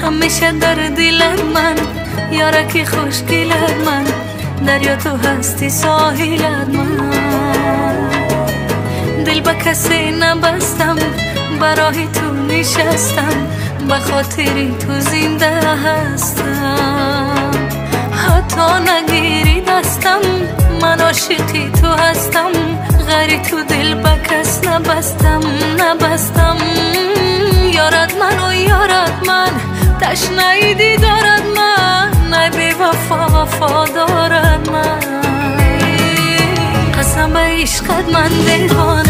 همیشه در دلت من، یارکی خوشگلت من، دریا تو هستی ساحلت من. دل به کسی نبستم، برای تو نشستم، به خاطری تو زنده هستم. حتی نگیری دستم، من عاشقی تو هستم، غری تو دل به کس نبستم. یارت من و یارت من، تشنه دیدارت من، نه بی وفا دارد من. قسم به عشقت من دیوانه.